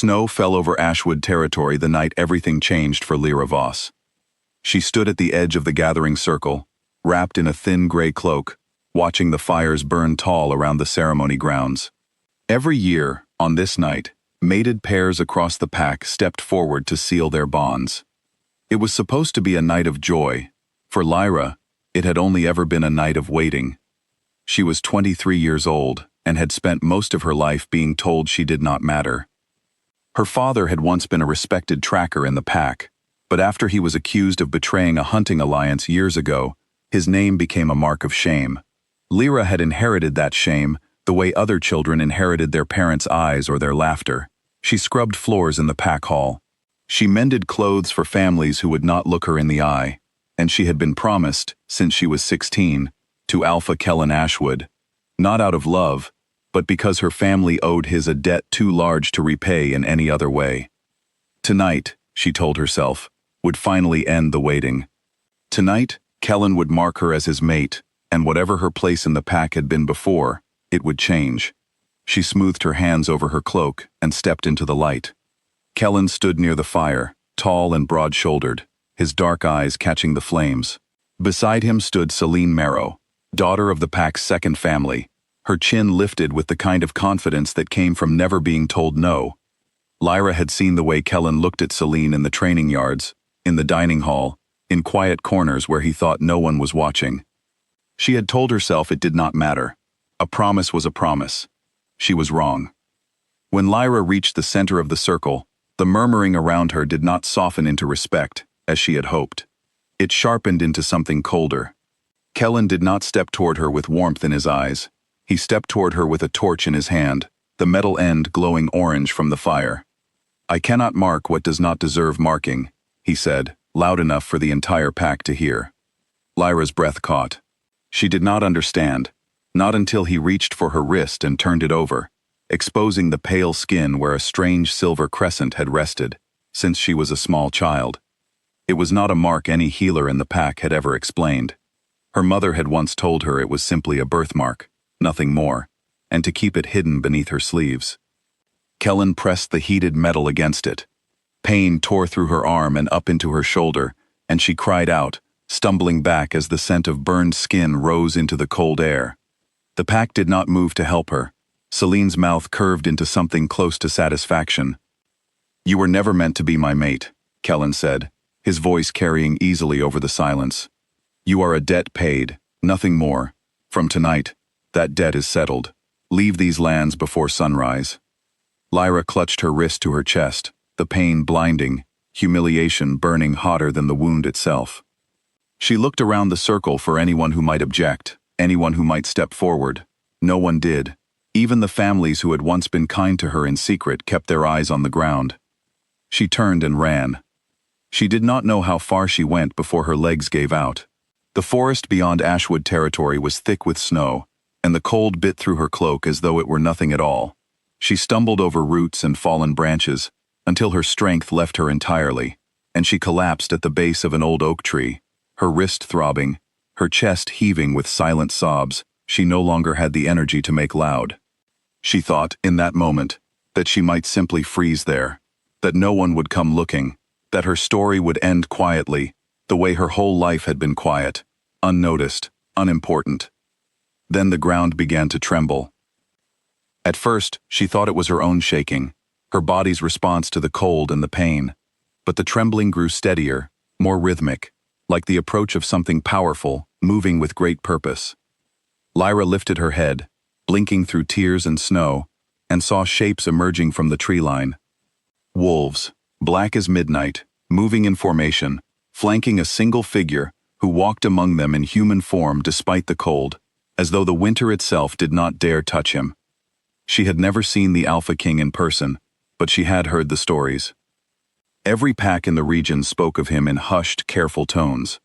Snow fell over Ashwood territory the night everything changed for Lyra Voss. She stood at the edge of the gathering circle, wrapped in a thin gray cloak, watching the fires burn tall around the ceremony grounds. Every year, on this night, mated pairs across the pack stepped forward to seal their bonds. It was supposed to be a night of joy. For Lyra, it had only ever been a night of waiting. She was 23 years old and had spent most of her life being told she did not matter. Her father had once been a respected tracker in the pack, but after he was accused of betraying a hunting alliance years ago, his name became a mark of shame. Lyra had inherited that shame the way other children inherited their parents' eyes or their laughter. She scrubbed floors in the pack hall. She mended clothes for families who would not look her in the eye, and she had been promised, since she was 16, to Alpha Kellen Ashwood, not out of love, but because her family owed his a debt too large to repay in any other way. Tonight, she told herself, would finally end the waiting. Tonight, Kellen would mark her as his mate, and whatever her place in the pack had been before, it would change. She smoothed her hands over her cloak and stepped into the light. Kellen stood near the fire, tall and broad-shouldered, his dark eyes catching the flames. Beside him stood Celine Marrow, daughter of the pack's second family, her chin lifted with the kind of confidence that came from never being told no. Lyra had seen the way Kellen looked at Celine in the training yards, in the dining hall, in quiet corners where he thought no one was watching. She had told herself it did not matter. A promise was a promise. She was wrong. When Lyra reached the center of the circle, the murmuring around her did not soften into respect, as she had hoped. It sharpened into something colder. Kellen did not step toward her with warmth in his eyes. He stepped toward her with a torch in his hand, the metal end glowing orange from the fire. "I cannot mark what does not deserve marking," he said, loud enough for the entire pack to hear. Lyra's breath caught. She did not understand, not until he reached for her wrist and turned it over, exposing the pale skin where a strange silver crescent had rested, since she was a small child. It was not a mark any healer in the pack had ever explained. Her mother had once told her it was simply a birthmark, nothing more, and to keep it hidden beneath her sleeves. Kellen pressed the heated metal against it. Pain tore through her arm and up into her shoulder, and she cried out, stumbling back as the scent of burned skin rose into the cold air. The pack did not move to help her. Celine's mouth curved into something close to satisfaction. "You were never meant to be my mate," Kellen said, his voice carrying easily over the silence. "You are a debt paid, nothing more. From tonight, that debt is settled. Leave these lands before sunrise." Lyra clutched her wrist to her chest, the pain blinding, humiliation burning hotter than the wound itself. She looked around the circle for anyone who might object, anyone who might step forward. No one did. Even the families who had once been kind to her in secret kept their eyes on the ground. She turned and ran. She did not know how far she went before her legs gave out. The forest beyond Ashwood territory was thick with snow, and the cold bit through her cloak as though it were nothing at all. She stumbled over roots and fallen branches, until her strength left her entirely, and she collapsed at the base of an old oak tree, her wrist throbbing, her chest heaving with silent sobs. She no longer had the energy to make loud. She thought, in that moment, that she might simply freeze there, that no one would come looking, that her story would end quietly, the way her whole life had been quiet, unnoticed, unimportant. Then the ground began to tremble. At first, she thought it was her own shaking, her body's response to the cold and the pain, but the trembling grew steadier, more rhythmic, like the approach of something powerful, moving with great purpose. Lyra lifted her head, blinking through tears and snow, and saw shapes emerging from the tree line. Wolves, black as midnight, moving in formation, flanking a single figure who walked among them in human form despite the cold, as though the winter itself did not dare touch him. She had never seen the Alpha King in person, but she had heard the stories. Every pack in the region spoke of him in hushed, careful tones.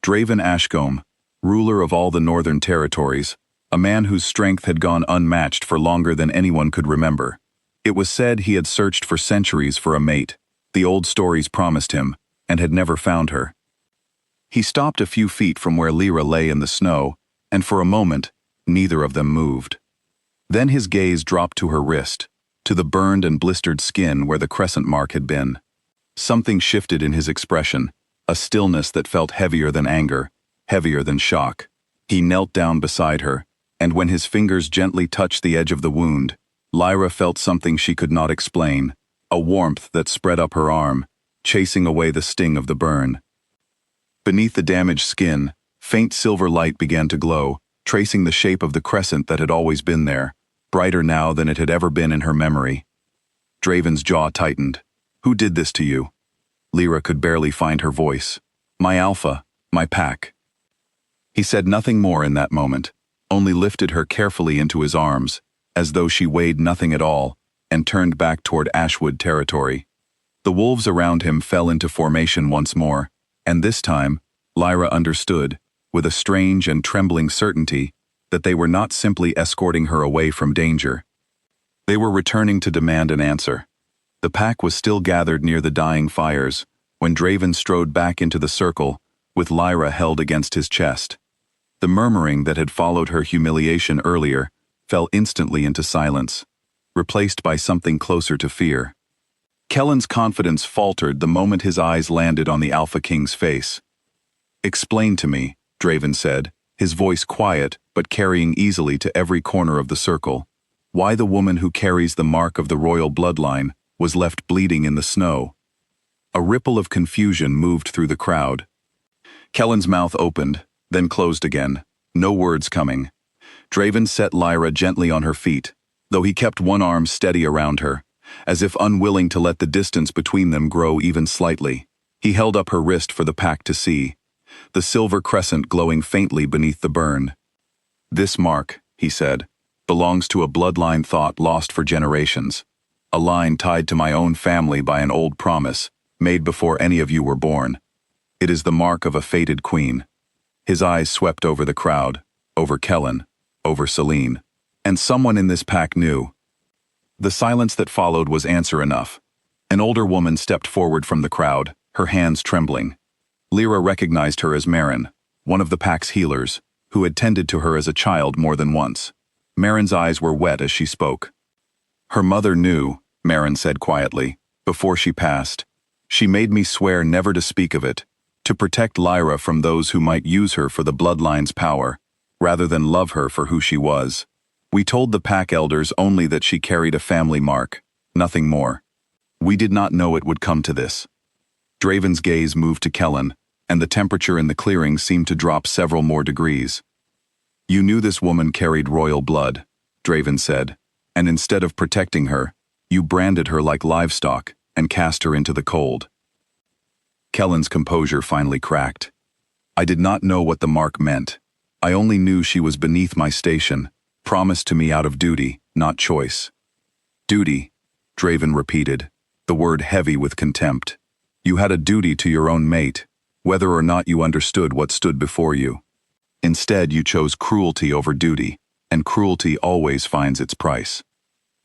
Draven Ashcombe, ruler of all the northern territories, a man whose strength had gone unmatched for longer than anyone could remember. It was said he had searched for centuries for a mate, the old stories promised him, and had never found her. He stopped a few feet from where Lyra lay in the snow, and for a moment, neither of them moved. Then his gaze dropped to her wrist, to the burned and blistered skin where the crescent mark had been. Something shifted in his expression, a stillness that felt heavier than anger, heavier than shock. He knelt down beside her, and when his fingers gently touched the edge of the wound, Lyra felt something she could not explain, a warmth that spread up her arm, chasing away the sting of the burn. Beneath the damaged skin, faint silver light began to glow, tracing the shape of the crescent that had always been there, brighter now than it had ever been in her memory. Draven's jaw tightened. "Who did this to you?" Lyra could barely find her voice. "My Alpha, my pack." He said nothing more in that moment, only lifted her carefully into his arms, as though she weighed nothing at all, and turned back toward Ashwood territory. The wolves around him fell into formation once more, and this time, Lyra understood, with a strange and trembling certainty, that they were not simply escorting her away from danger. They were returning to demand an answer. The pack was still gathered near the dying fires, when Draven strode back into the circle, with Lyra held against his chest. The murmuring that had followed her humiliation earlier fell instantly into silence, replaced by something closer to fear. Kellen's confidence faltered the moment his eyes landed on the Alpha King's face. "Explain to me," Draven said, his voice quiet but carrying easily to every corner of the circle, "why the woman who carries the mark of the royal bloodline was left bleeding in the snow." A ripple of confusion moved through the crowd. Kellen's mouth opened, then closed again, no words coming. Draven set Lyra gently on her feet, though he kept one arm steady around her, as if unwilling to let the distance between them grow even slightly. He held up her wrist for the pack to see, the silver crescent glowing faintly beneath the burn. "This mark," he said, "belongs to a bloodline thought lost for generations, a line tied to my own family by an old promise, made before any of you were born. It is the mark of a fated queen." His eyes swept over the crowd, over Kellen, over Selene, and someone in this pack knew. The silence that followed was answer enough. An older woman stepped forward from the crowd, her hands trembling. Lyra recognized her as Marin, one of the pack's healers, who had tended to her as a child more than once. Marin's eyes were wet as she spoke. "Her mother knew," Marin said quietly, "before she passed. She made me swear never to speak of it, to protect Lyra from those who might use her for the bloodline's power, rather than love her for who she was. We told the pack elders only that she carried a family mark, nothing more. We did not know it would come to this." Draven's gaze moved to Kellen, and the temperature in the clearing seemed to drop several more degrees. "You knew this woman carried royal blood," Draven said, "and instead of protecting her, you branded her like livestock and cast her into the cold." Kellen's composure finally cracked. "I did not know what the mark meant. I only knew she was beneath my station, promised to me out of duty, not choice." "Duty," Draven repeated, the word heavy with contempt. "You had a duty to your own mate, whether or not you understood what stood before you. Instead, you chose cruelty over duty, and cruelty always finds its price."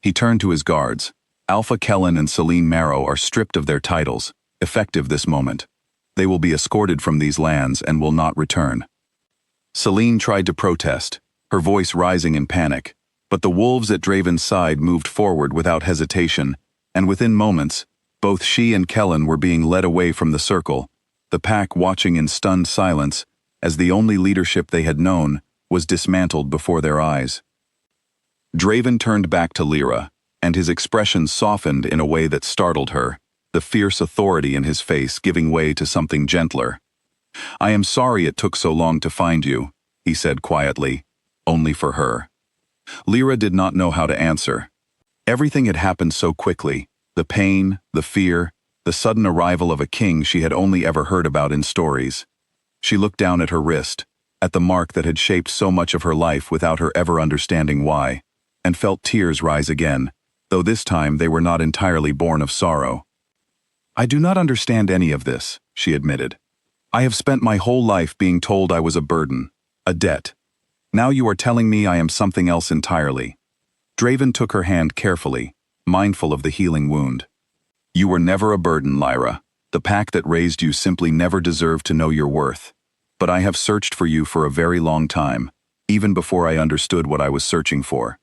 He turned to his guards. "Alpha Kellen and Selene Marrow are stripped of their titles, effective this moment. They will be escorted from these lands and will not return." Selene tried to protest, her voice rising in panic, but the wolves at Draven's side moved forward without hesitation, and within moments, both she and Kellen were being led away from the circle, the pack watching in stunned silence as the only leadership they had known was dismantled before their eyes. Draven turned back to Lyra, and his expression softened in a way that startled her, the fierce authority in his face giving way to something gentler. "I am sorry it took so long to find you," he said quietly, "only for her." Lyra did not know how to answer. Everything had happened so quickly, the pain, the fear, the sudden arrival of a king she had only ever heard about in stories. She looked down at her wrist, at the mark that had shaped so much of her life without her ever understanding why, and felt tears rise again, though this time they were not entirely born of sorrow. "I do not understand any of this," she admitted. "I have spent my whole life being told I was a burden, a debt. Now you are telling me I am something else entirely." Draven took her hand carefully, mindful of the healing wound. "You were never a burden, Lyra. The pack that raised you simply never deserved to know your worth. But I have searched for you for a very long time, even before I understood what I was searching for.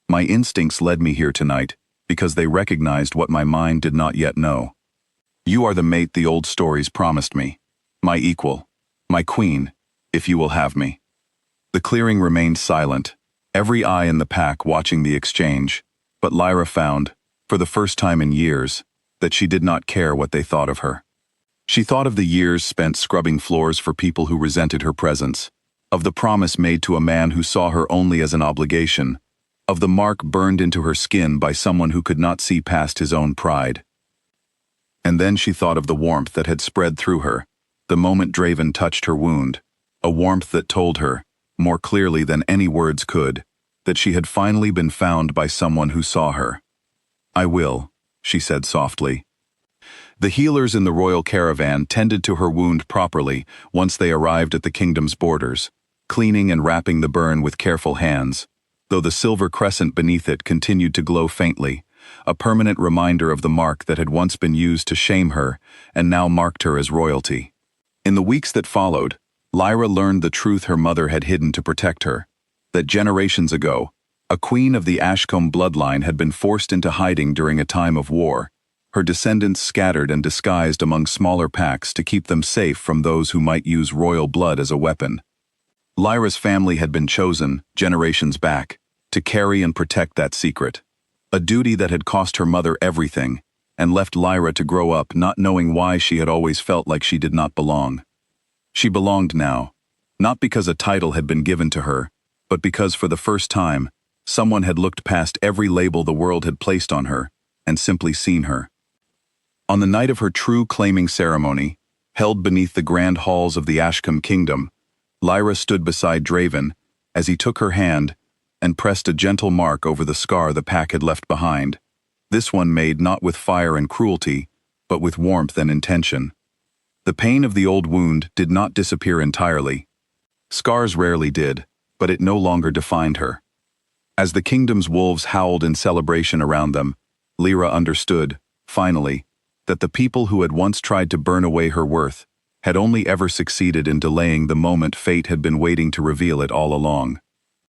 My instincts led me here tonight, because they recognized what my mind did not yet know. You are the mate the old stories promised me, my equal, my queen, if you will have me. The clearing remained silent, every eye in the pack watching the exchange, but Lyra found, for the first time in years, that she did not care what they thought of her. She thought of the years spent scrubbing floors for people who resented her presence, of the promise made to a man who saw her only as an obligation, of the mark burned into her skin by someone who could not see past his own pride. And then she thought of the warmth that had spread through her, the moment Draven touched her wound, a warmth that told her, more clearly than any words could, that she had finally been found by someone who saw her. I will, she said softly. The healers in the royal caravan tended to her wound properly once they arrived at the kingdom's borders, cleaning and wrapping the burn with careful hands, though the silver crescent beneath it continued to glow faintly, a permanent reminder of the mark that had once been used to shame her and now marked her as royalty. In the weeks that followed, Lyra learned the truth her mother had hidden to protect her, that generations ago, a queen of the Ashcombe bloodline had been forced into hiding during a time of war, her descendants scattered and disguised among smaller packs to keep them safe from those who might use royal blood as a weapon. Lyra's family had been chosen, generations back, to carry and protect that secret, a duty that had cost her mother everything, and left Lyra to grow up not knowing why she had always felt like she did not belong. She belonged now, not because a title had been given to her, but because for the first time, someone had looked past every label the world had placed on her, and simply seen her. On the night of her true claiming ceremony, held beneath the grand halls of the Ashcombe kingdom, Lyra stood beside Draven as he took her hand and pressed a gentle mark over the scar the pack had left behind, this one made not with fire and cruelty, but with warmth and intention. The pain of the old wound did not disappear entirely. Scars rarely did, but it no longer defined her. As the kingdom's wolves howled in celebration around them, Lyra understood, finally, that the people who had once tried to burn away her worth had only ever succeeded in delaying the moment fate had been waiting to reveal it all along.